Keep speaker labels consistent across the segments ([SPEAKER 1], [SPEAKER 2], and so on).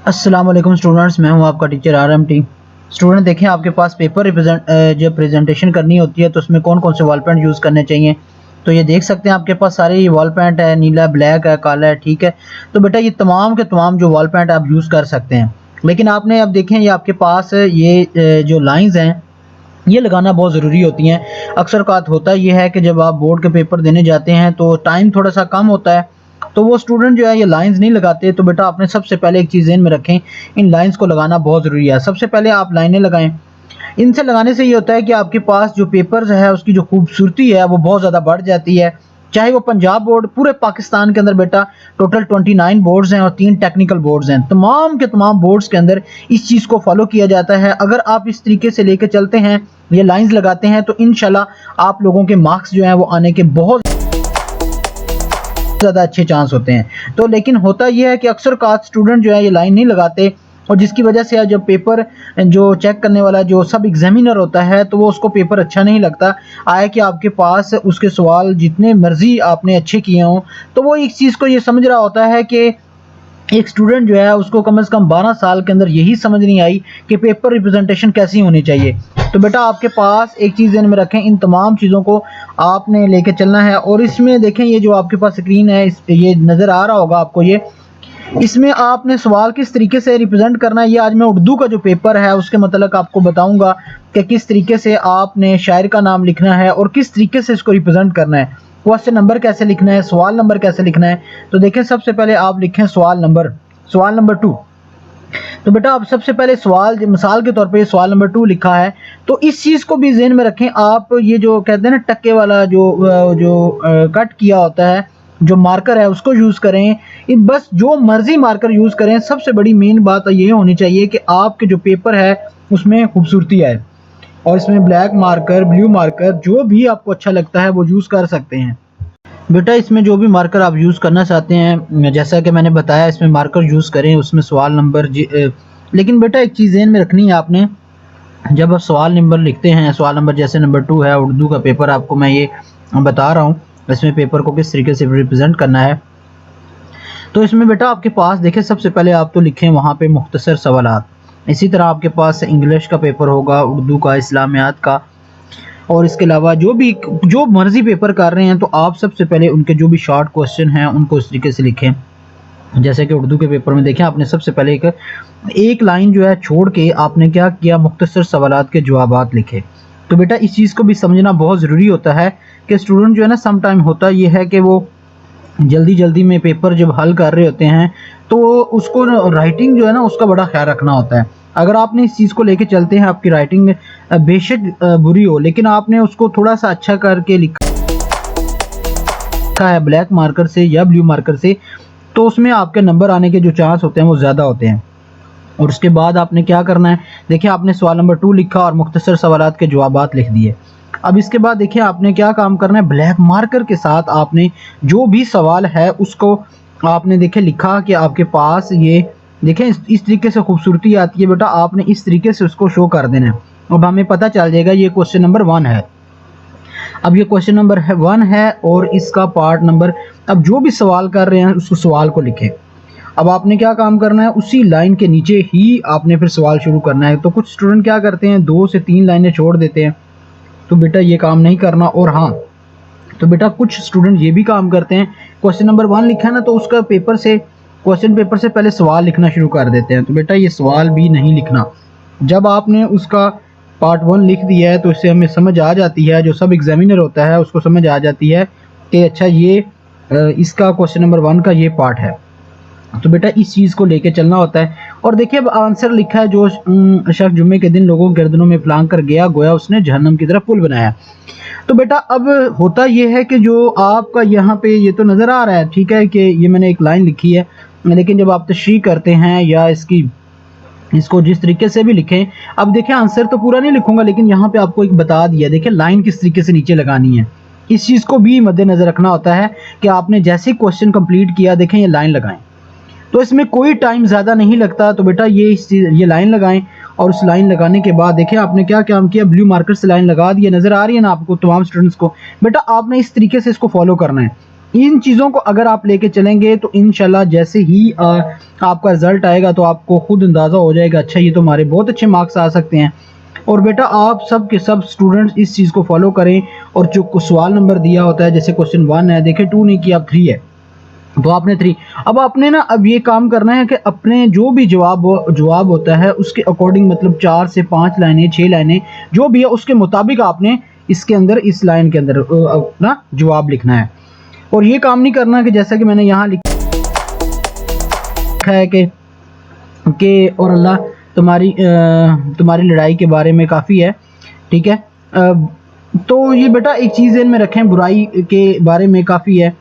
[SPEAKER 1] अस्सलाम वालेकुम स्टूडेंट्स, मैं हूं आपका टीचर आरएमटी। स्टूडेंट देखें, आपके पास पेपर जब प्रेजेंटेशन करनी होती है तो उसमें कौन कौन से वॉल पेंट यूज़ करने चाहिए। तो ये देख सकते हैं आपके पास सारे ये वॉल पेंट है, नीला, ब्लैक है, काला है, ठीक है। तो बेटा ये तमाम के तमाम जो वॉल पेंट आप यूज़ कर सकते हैं, लेकिन आपने अब देखें ये आपके पास ये जो लाइंस हैं ये लगाना बहुत ज़रूरी होती हैं। अक्सर औक़ात होता ये है कि जब आप बोर्ड के पेपर देने जाते हैं तो टाइम थोड़ा सा कम होता है, तो वो स्टूडेंट जो है ये लाइंस नहीं लगाते। तो बेटा आपने सबसे पहले एक चीज़ ज़हन में रखें, इन लाइंस को लगाना बहुत ज़रूरी है। सबसे पहले आप लाइनें लगाएं। इनसे लगाने से ये होता है कि आपके पास जो पेपर्स है उसकी जो खूबसूरती है वो बहुत ज़्यादा बढ़ जाती है। चाहे वो पंजाब बोर्ड, पूरे पाकिस्तान के अंदर बेटा टोटल 29 बोर्ड्स हैं और 3 टेक्निकल बोर्ड्स हैं। तमाम के तमाम बोर्ड्स के अंदर इस चीज़ को फॉलो किया जाता है। अगर आप इस तरीके से लेके चलते हैं, ये लाइंस लगाते हैं, तो इंशाल्लाह आप लोगों के मार्क्स जो हैं वो आने के बहुत ज़्यादा अच्छे चांस होते हैं। तो लेकिन होता यह है कि अक्सर कास्ट स्टूडेंट जो है ये लाइन नहीं लगाते, और जिसकी वजह से जब पेपर जो चेक करने वाला जो सब एग्जामिनर होता है तो वो उसको पेपर अच्छा नहीं लगता। आया कि आपके पास उसके सवाल जितने मर्जी आपने अच्छे किए हों, तो वो इस चीज़ को ये समझ रहा होता है कि एक स्टूडेंट जो है उसको कम से कम 12 साल के अंदर यही समझ नहीं आई कि पेपर रिप्रेजेंटेशन कैसी होनी चाहिए। तो बेटा आपके पास एक चीज़ ध्यान में रखें, इन तमाम चीज़ों को आपने लेके चलना है। और इसमें देखें, ये जो आपके पास स्क्रीन है, ये नज़र आ रहा होगा आपको, ये इसमें आपने सवाल किस तरीके से रिप्रेजेंट करना है। ये आज मैं उर्दू का जो पेपर है उसके मतलब आपको बताऊंगा कि किस तरीके से आपने शायर का नाम लिखना है और किस तरीके से इसको रिप्रेजेंट करना है। क्वेश्चन नंबर कैसे लिखना है, सवाल नंबर कैसे लिखना है। तो देखें, सबसे पहले आप लिखें सवाल नंबर 2। तो बेटा आप सबसे पहले सवाल, मिसाल के तौर पे सवाल नंबर 2 लिखा है, तो इस चीज़ को भी ज़हन में रखें। आप ये जो कहते हैं ना टक्के वाला जो कट किया होता है, जो मार्कर है उसको यूज़ करें। बस जो मर्जी मार्कर यूज़ करें, सबसे बड़ी मेन बात ये होनी चाहिए कि आपके जो पेपर है उसमें खूबसूरती आए। और इसमें ब्लैक मार्कर, ब्लू मार्कर, जो भी आपको अच्छा लगता है वो यूज़ कर सकते हैं। बेटा इसमें जो भी मार्कर आप यूज़ करना चाहते हैं, जैसा कि मैंने बताया, इसमें मार्कर यूज़ करें, उसमें सवाल नंबर लेकिन बेटा एक चीज़ ध्यान में रखनी है आपने, जब आप सवाल नंबर लिखते हैं, सवाल नंबर जैसे नंबर 2 है, उर्दू का पेपर आपको मैं ये बता रहा हूँ, इसमें पेपर को किस तरीके से रिप्रेजेंट करना है। तो इसमें बेटा आपके पास देखिए, सबसे पहले आप तो लिखें वहाँ पे मुख्तसर सवालात। इसी तरह आपके पास इंग्लिश का पेपर होगा, उर्दू का, इस्लामियात का, और इसके अलावा जो मर्जी पेपर कर रहे हैं तो आप सबसे पहले उनके जो भी शॉर्ट क्वेश्चन हैं उनको इस तरीके से लिखें। जैसे कि उर्दू के पेपर में देखें, आपने सबसे पहले एक लाइन जो है छोड़ के आपने क्या किया, मुख्तसर सवालात के जवाबात लिखे। तो बेटा इस चीज़ को भी समझना बहुत ज़रूरी होता है कि स्टूडेंट जो है ना, सम टाइम होता ये है कि वो जल्दी जल्दी में पेपर जब हल कर रहे होते हैं तो उसको राइटिंग जो है ना उसका बड़ा ख्याल रखना होता है। अगर आपने इस चीज़ को लेके चलते हैं, आपकी राइटिंग बेशक बुरी हो, लेकिन आपने उसको थोड़ा सा अच्छा करके लिखा है ब्लैक मार्कर से या ब्लू मार्कर से, तो उसमें आपके नंबर आने के जो चांस होते हैं वो ज़्यादा होते हैं। और उसके बाद आपने क्या करना है, देखिए आपने सवाल नंबर 2 लिखा और मुख्तसर सवालात के जवाबात लिख दिए। अब इसके बाद देखिए आपने क्या काम करना है, ब्लैक मार्कर के साथ आपने जो भी सवाल है उसको आपने देखिए लिखा कि आपके पास ये देखें इस तरीके से खूबसूरती आती है। बेटा आपने इस तरीके से उसको शो कर देना है। अब हमें पता चल जाएगा ये क्वेश्चन नंबर 1 है। अब ये क्वेश्चन नंबर 1 है और इसका पार्ट नंबर, अब जो भी सवाल कर रहे हैं उस सवाल को लिखें। अब आपने क्या काम करना है, उसी लाइन के नीचे ही आपने फिर सवाल शुरू करना है। तो कुछ स्टूडेंट क्या करते हैं, 2 से 3 लाइनें छोड़ देते हैं, तो बेटा ये काम नहीं करना। और हाँ, तो बेटा कुछ स्टूडेंट ये भी काम करते हैं, क्वेश्चन नंबर 1 लिखा है ना, तो उसका क्वेश्चन पेपर से पहले सवाल लिखना शुरू कर देते हैं। तो बेटा ये सवाल भी नहीं लिखना। जब आपने उसका पार्ट 1 लिख दिया है तो इससे हमें समझ आ जाती है, जो सब एग्जामिनर होता है उसको समझ आ जाती है कि अच्छा ये इसका क्वेश्चन नंबर 1 का ये पार्ट है। तो बेटा इस चीज़ को लेके चलना होता है। और देखिए अब आंसर लिखा है, जो शख्स जुम्मे के दिन लोगों के गर्दनों में फलांग कर गया, गोया उसने जहन्नम की तरफ पुल बनाया। तो बेटा अब होता ये है कि जो आपका यहाँ पे ये तो नज़र आ रहा है, ठीक है, कि ये मैंने एक लाइन लिखी है, लेकिन जब आप तशरीह करते हैं या इसको जिस तरीके से भी लिखें, अब देखें आंसर तो पूरा नहीं लिखूंगा, लेकिन यहाँ पे आपको एक बता दिया, देखें लाइन किस तरीके से नीचे लगानी है। इस चीज़ को भी मद्देनज़र रखना होता है कि आपने जैसे क्वेश्चन कंप्लीट किया, देखें ये लाइन लगाएं, तो इसमें कोई टाइम ज़्यादा नहीं लगता। तो बेटा ये लाइन लगाएं, और उस लाइन लगाने के बाद देखिए आपने क्या काम किया, ब्लू मार्कर से लाइन लगा दी है, नज़र आ रही है ना आपको तमाम स्टूडेंट्स को। बेटा आपने इस तरीके से इसको फॉलो करना है। इन चीज़ों को अगर आप लेके चलेंगे तो इंशाल्लाह जैसे ही आपका रिज़ल्ट आएगा तो आपको खुद अंदाज़ा हो जाएगा, अच्छा ये तो हमारे बहुत अच्छे मार्क्स आ सकते हैं। और बेटा आप सब के सब स्टूडेंट्स इस चीज़ को फॉलो करें, और जो सवाल नंबर दिया होता है, जैसे क्वेश्चन 1 है, देखिए 2 नहीं किया, अब 3 है, तो आपने 3, अब आपने ना अब ये काम करना है कि अपने जो भी जवाब होता है उसके अकॉर्डिंग, मतलब 4 से 5 लाइनें 6 लाइनें जो भी है उसके मुताबिक आपने इसके अंदर, इस लाइन के अंदर अपना जवाब लिखना है। और ये काम नहीं करना कि जैसा कि मैंने यहाँ लिखा है कि और अल्लाह तुम्हारी लड़ाई के बारे में काफ़ी है, ठीक है। तो ये बेटा एक चीज़ में रखें, बुराई के बारे में काफ़ी है,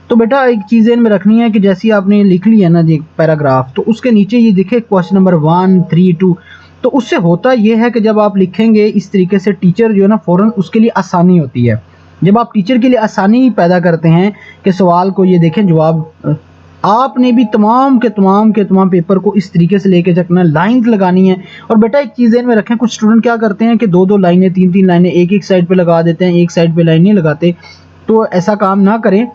[SPEAKER 1] तो बेटा एक चीज़ में रखनी है कि जैसी आपने लिख ली है ना जी पैराग्राफ, तो उसके नीचे ये दिखे क्वेश्चन नंबर 1, 3, 2, तो उससे होता ये है कि जब आप लिखेंगे इस तरीके से, टीचर जो है ना फ़ौरन उसके लिए आसानी होती है। जब आप टीचर के लिए आसानी पैदा करते हैं कि सवाल को ये देखें जवाब, आपने भी तमाम के तमाम पेपर को इस तरीके से लेके चलना, लाइंस लगानी है। और बेटा एक चीज़ में रखें, कुछ स्टूडेंट क्या करते हैं कि 2-2 लाइनें 3-3 लाइनें एक साइड पे लगा देते हैं, एक साइड पे लाइन नहीं लगाते, तो ऐसा काम ना करें,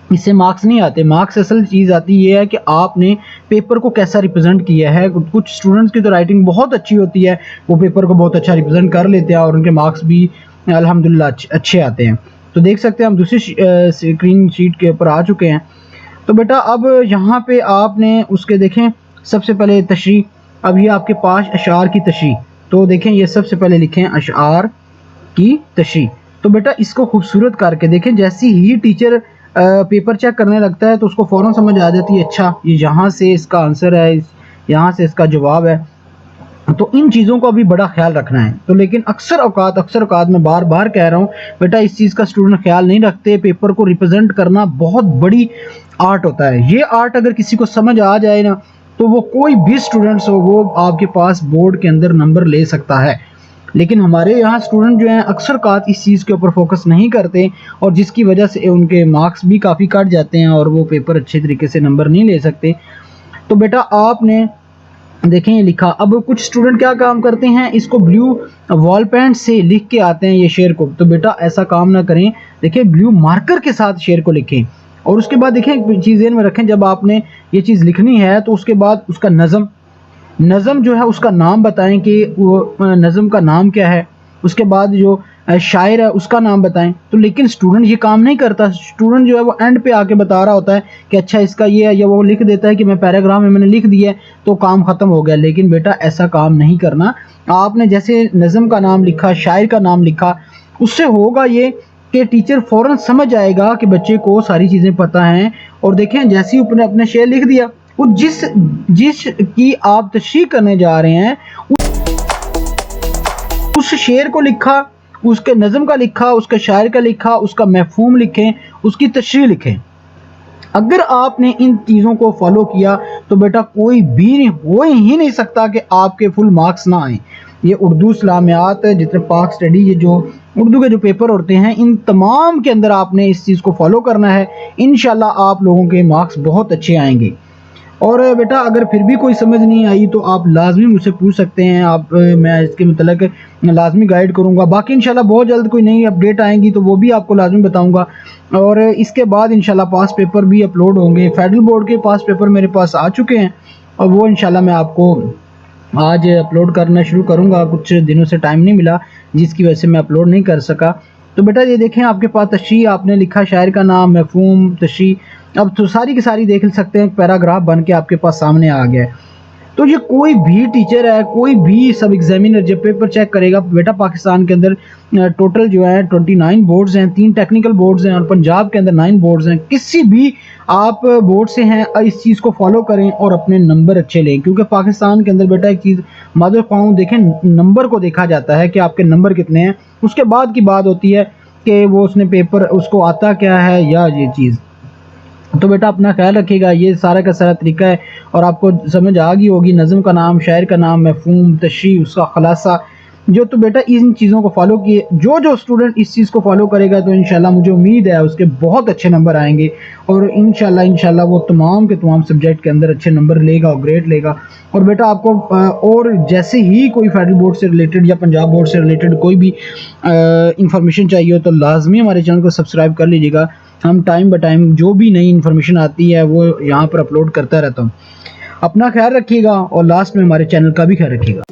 [SPEAKER 1] इससे मार्क्स नहीं आते। मार्क्स असल चीज़ आती ये है कि आपने पेपर को कैसा रिप्रेजेंट किया है। कुछ स्टूडेंट्स की तो राइटिंग बहुत अच्छी होती है, वो पेपर को बहुत अच्छा रिप्रेजेंट कर लेते हैं और उनके मार्क्स भी अल्हम्दुलिल्लाह अच्छे आते हैं। तो देख सकते हैं हम दूसरी स्क्रीन शीट के ऊपर आ चुके हैं। तो बेटा अब यहाँ पे आपने उसके देखें सबसे पहले तशरीह, अब ये आपके पास अशार की तशरीह, तो देखें ये सबसे पहले लिखें अशार की तशरीह। तो बेटा इसको खूबसूरत करके देखें, जैसी ही टीचर पेपर चेक करने लगता है तो उसको फ़ौरन समझ आ जाती है, अच्छा ये यहाँ से इसका आंसर है, यहाँ से इसका जवाब है। तो इन चीज़ों को अभी बड़ा ख्याल रखना है। तो लेकिन अक्सर औकात मैं बार बार कह रहा हूँ बेटा, इस चीज़ का स्टूडेंट ख्याल नहीं रखते। पेपर को रिप्रेजेंट करना बहुत बड़ी आर्ट होता है। ये आर्ट अगर किसी को समझ आ जाए ना, तो वो कोई भी स्टूडेंट्स हो वो आपके पास बोर्ड के अंदर नंबर ले सकता है। लेकिन हमारे यहाँ स्टूडेंट जो हैं अक्सर कात इस चीज़ के ऊपर फोकस नहीं करते, और जिसकी वजह से उनके मार्क्स भी काफ़ी कट जाते हैं और वो पेपर अच्छे तरीके से नंबर नहीं ले सकते। तो बेटा आपने देखें ये लिखा, अब कुछ स्टूडेंट क्या काम करते हैं, इसको ब्लू वॉल पेन से लिख के आते हैं ये शेर को, तो बेटा ऐसा काम ना करें। देखिए ब्लू मार्कर के साथ शेर को लिखें, और उसके बाद देखें चीज़ें में रखें, जब आपने ये चीज़ लिखनी है तो उसके बाद उसका नज़म जो है उसका नाम बताएं कि वो नज़म का नाम क्या है, उसके बाद जो शायर है उसका नाम बताएं। तो लेकिन स्टूडेंट ये काम नहीं करता, स्टूडेंट जो है वो एंड पे आके बता रहा होता है कि अच्छा इसका ये है, या वो लिख देता है कि मैं पैराग्राफ में मैंने लिख दिया है तो काम ख़त्म हो गया। लेकिन बेटा ऐसा काम नहीं करना। आपने जैसे नज़म का नाम लिखा, शायर का नाम लिखा, उससे होगा ये कि टीचर फ़ौरन समझ आएगा कि बच्चे को सारी चीज़ें पता हैं। और देखें जैसे ही उसने अपने शेर लिख दिया, वो जिस की आप तशरीह करने जा रहे हैं उस शेर को लिखा, उसके नज़म का लिखा, उसके शायर का लिखा, उसका मफ़हूम लिखें, उसकी तशरीह लिखें। अगर आपने इन चीज़ों को फॉलो किया तो बेटा कोई भी हो ही नहीं सकता कि आपके फुल मार्क्स ना आए। ये उर्दू इस्लामियात, जितने पाक स्टडी, ये जो उर्दू के जो पेपर होते हैं, इन तमाम के अंदर आपने इस चीज़ को फॉलो करना है। इंशाल्लाह आप लोगों के मार्क्स बहुत अच्छे आएंगे। और बेटा अगर फिर भी कोई समझ नहीं आई तो आप लाजमी मुझसे पूछ सकते हैं, मैं इसके मतलब लाजमी गाइड करूंगा। बाकी इंशाल्लाह बहुत जल्द कोई नई अपडेट आएंगी तो वो भी आपको लाजमी बताऊंगा। और इसके बाद इंशाल्लाह पास पेपर भी अपलोड होंगे। फेडरल बोर्ड के पास पेपर मेरे पास आ चुके हैं और वो इंशाल्लाह मैं आपको आज अपलोड करना शुरू करूँगा। कुछ दिनों से टाइम नहीं मिला जिसकी वजह से मैं अपलोड नहीं कर सका। तो बेटा ये देखें आपके पास तशरीह आपने लिखा, शायर का नाम, मफ़हूम, तशरीह, अब तो सारी की सारी देख सकते हैं, पैराग्राफ बन के आपके पास सामने आ गया है। तो ये कोई भी टीचर है, कोई भी सब एग्जामिनर जब पेपर चेक करेगा, बेटा पाकिस्तान के अंदर टोटल जो है 29 बोर्ड्स हैं, 3 टेक्निकल बोर्ड्स हैं और पंजाब के अंदर 9 बोर्ड्स हैं। किसी भी आप बोर्ड से हैं इस चीज़ को फॉलो करें और अपने नंबर अच्छे लें, क्योंकि पाकिस्तान के अंदर बेटा एक चीज़ मदर क़ौम देखें, नंबर को देखा जाता है कि आपके नंबर कितने हैं। उसके बाद की बात होती है कि वो उसने पेपर उसको आता क्या है या ये चीज़। तो बेटा अपना ख्याल रखिएगा। ये सारा का सारा तरीका है और आपको समझ आ गई होगी। नज़म का नाम, शायर का नाम, मफ़हूम, तशरीह, उसका खुलासा जो, तो बेटा इन चीज़ों को फॉलो किए। जो स्टूडेंट इस चीज़ को फॉलो करेगा तो इंशाल्लाह मुझे उम्मीद है उसके बहुत अच्छे नंबर आएंगे और इंशाल्लाह वो तमाम के तमाम सब्जेक्ट के अंदर अच्छे नंबर लेगा और ग्रेड लेगा। और बेटा आपको और जैसे ही कोई फेडरल बोर्ड से रिलेटेड या पंजाब बोर्ड से रिलेटेड कोई भी इंफॉर्मेशन चाहिए हो तो लाजमी हमारे चैनल को सब्सक्राइब कर लीजिएगा। हम टाइम ब टाइम जो भी नई इन्फॉर्मेशन आती है वो यहाँ पर अपलोड करता रहता हूँ। अपना ख्याल रखिएगा और लास्ट में हमारे चैनल का भी ख्याल रखिएगा।